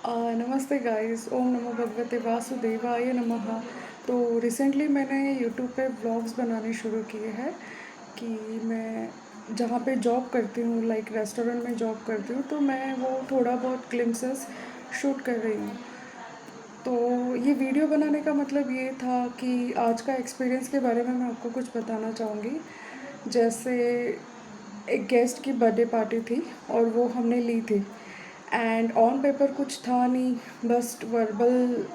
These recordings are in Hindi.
नमस्ते गाइस, ओम नमो भगवते वासुदेवाय नमः। तो रिसेंटली मैंने यूट्यूब पे व्लॉग्स बनाने शुरू किए हैं कि मैं जहाँ पे जॉब करती हूँ, लाइक रेस्टोरेंट में जॉब करती हूँ, तो मैं वो थोड़ा बहुत ग्लिम्पसेस शूट कर रही हूँ। तो ये वीडियो बनाने का मतलब ये था कि आज का एक्सपीरियंस के बारे में मैं आपको कुछ बताना चाहूँगी। जैसे एक गेस्ट की बर्थडे पार्टी थी और वो हमने ली थी, एंड ऑन पेपर कुछ था नहीं, बस वर्बल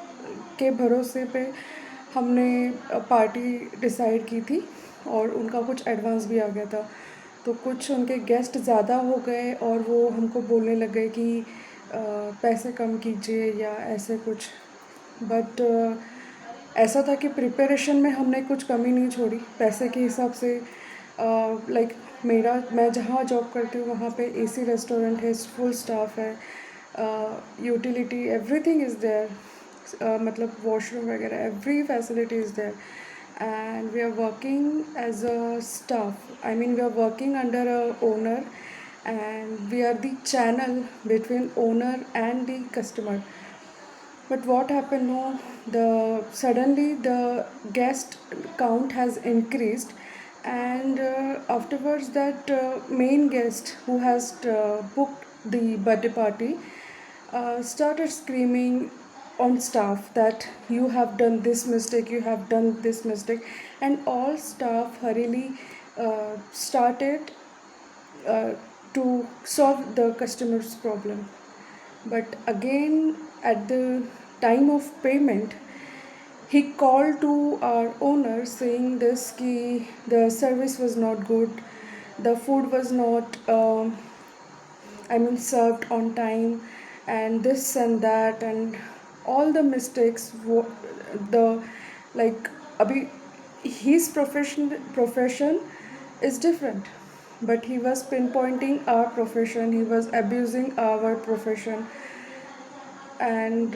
के भरोसे पे हमने पार्टी डिसाइड की थी और उनका कुछ एडवांस भी आ गया था। तो कुछ उनके गेस्ट ज़्यादा हो गए और वो हमको बोलने लग गए कि पैसे कम कीजिए या ऐसे कुछ। बट ऐसा था कि प्रिपरेशन में हमने कुछ कमी नहीं छोड़ी पैसे के हिसाब से। लाइक मैं जहाँ जॉब करती हूँ वहाँ पे एसी रेस्टोरेंट है, फुल स्टाफ है, यूटिलिटी एवरीथिंग इज़ देयर, मतलब वॉशरूम वगैरह every facility is there, and we are working as a staff. I mean, we are working under a owner, and we are the channel between owner and the customer. But what happened? No, the suddenly the guest count has increased, and afterwards that main guest who has booked the birthday party started screaming on staff that you have done this mistake, you have done this mistake, and all staff hurriedly started uh, to solve the customer's problem. But again, at the time of payment, he called to our owner saying this ki the service was not good, the food was not served on time, and this and that, and all the mistakes the like abhi his profession is different, but he was pinpointing our profession, he was abusing our profession, and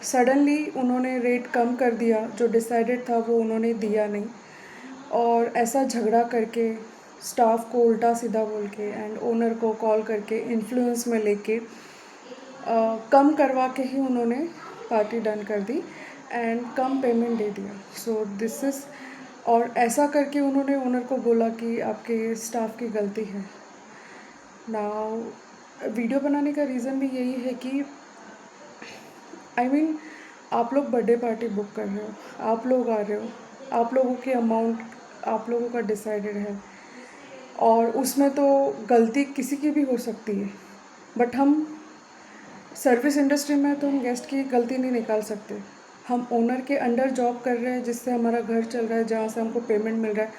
suddenly उन्होंने रेट कम कर दिया, जो डिसाइडेड था वो उन्होंने दिया नहीं, और ऐसा झगड़ा करके स्टाफ को उल्टा सीधा बोल के एंड ओनर को कॉल करके इन्फ्लुएंस में लेके कम करवा के ही उन्होंने पार्टी डन कर दी एंड कम पेमेंट दे दिया। सो दिस इज़, और ऐसा करके उन्होंने ओनर को बोला कि आपके स्टाफ की गलती है। नाउ वीडियो बनाने का रीज़न भी यही है कि आप लोग बर्थडे पार्टी बुक कर रहे हो, आप लोग आ रहे हो, आप लोगों की अमाउंट आप लोगों का डिसाइडेड है, और उसमें तो गलती किसी की भी हो सकती है। बट हम सर्विस इंडस्ट्री में तो हम गेस्ट की गलती नहीं निकाल सकते। हम ओनर के अंडर जॉब कर रहे हैं जिससे हमारा घर चल रहा है, जहाँ से हमको पेमेंट मिल रहा है,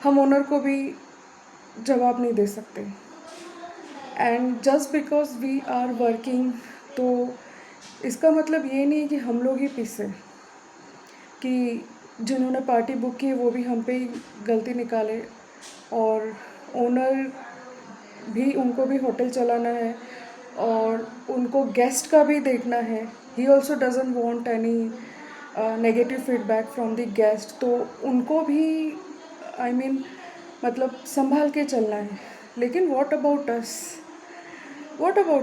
हम ओनर को भी जवाब नहीं दे सकते। And just because we are working, तो इसका मतलब ये नहीं है कि हम लोग ही पीसे, कि जिन्होंने पार्टी बुक की वो भी हम पे ही गलती निकाले, और ओनर भी, उनको भी होटल चलाना है और उनको गेस्ट का भी देखना है। He also doesn't want any negative feedback from the guest, तो उनको भी मतलब संभाल के चलना है। लेकिन वॉट अबाउट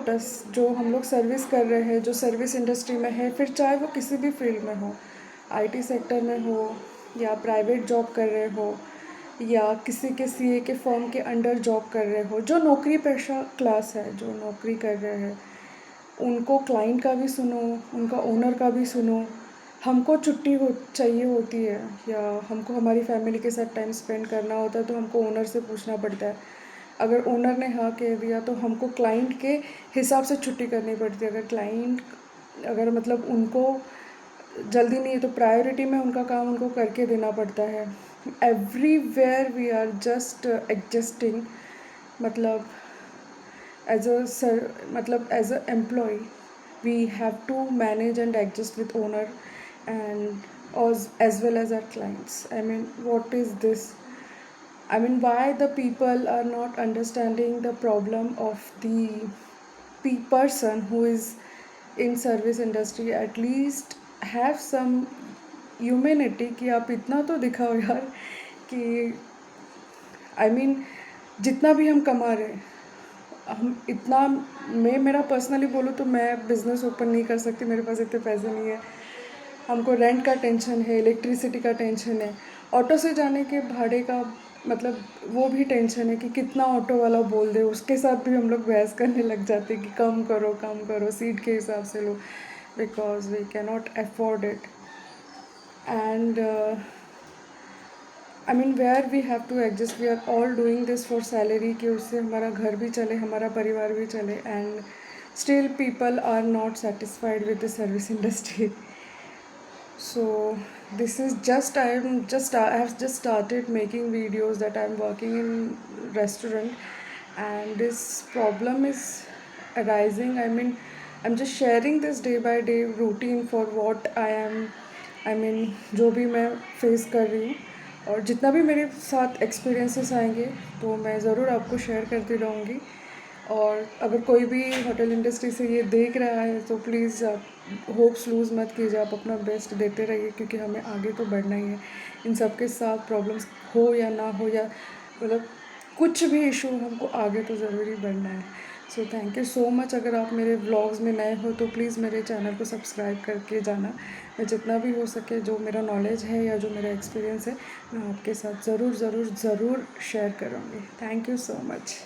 अस जो हम लोग सर्विस कर रहे हैं, जो सर्विस इंडस्ट्री में है, फिर चाहे वो किसी भी फील्ड में हो, आईटी सेक्टर में हो या प्राइवेट जॉब कर रहे हो या किसी के सीए के फर्म के अंडर जॉब कर रहे हो, जो नौकरी पेशा क्लास है, जो नौकरी कर रहे हैं, उनको क्लाइंट का भी सुनो, उनका ओनर का भी सुनो। हमको छुट्टी चाहिए होती है या हमको हमारी फैमिली के साथ टाइम स्पेंड करना होता है, तो हमको ओनर से पूछना पड़ता है। अगर ओनर ने हाँ कह दिया तो हमको क्लाइंट के हिसाब से छुट्टी करनी पड़ती है। अगर मतलब उनको जल्दी नहीं है तो प्रायोरिटी में उनका काम उनको करके देना पड़ता है। Everywhere we are just adjusting, मतलब as a employ we have to manage and adjust with owner and as well as our clients. What is this? Why the people are not understanding the problem of the person who is in service industry? At least have some humanity कि आप इतना तो दिखाओ यार कि जितना भी हम कमा रहे हैं, हम इतना मैं मेरा पर्सनली बोलूँ तो मैं बिज़नेस ओपन नहीं कर सकती, मेरे पास इतने पैसे नहीं है। हमको रेंट का टेंशन है, इलेक्ट्रिसिटी का टेंशन है, ऑटो से जाने के भाड़े का मतलब वो भी टेंशन है कि कितना ऑटो वाला बोल दे, उसके साथ भी हम लोग बहस करने लग जाते हैं कि कम करो, सीट के हिसाब से लो, because we can not afford it. And I mean where we have to adjust, we are all doing this for salary, कि उससे हमारा घर भी चले, हमारा परिवार भी चले, and still people are not satisfied with the service industry. So this is just I have just started making videos that I'm working in restaurant, and this problem is arising. I mean, I'm just sharing this day by day routine for what I am, I mean, जो भी मैं फेस कर रही हूँ, और जितना भी मेरे साथ एक्सपीरियंसेस आएंगे तो मैं ज़रूर आपको शेयर करती रहूँगी. और अगर कोई भी होटल इंडस्ट्री से ये देख रहा है तो प्लीज़ आप होप्स लूज़ मत कीजिए, आप अपना बेस्ट देते रहिए, क्योंकि हमें आगे तो बढ़ना ही है. इन सब के साथ प्रॉब्लम्स हो या ना हो, या मतलब कुछ भी इशू, हमको आगे तो ज़रूरी बढ़ना है. So thank you so much. अगर आप मेरे व्लॉग्स में नए हो तो प्लीज़ मेरे चैनल को सब्सक्राइब करके जाना. मैं जितना भी हो सके, जो मेरा नॉलेज है या जो मेरा एक्सपीरियंस है, मैं आपके साथ ज़रूर ज़रूर ज़रूर शेयर करूँगी. Thank you so much.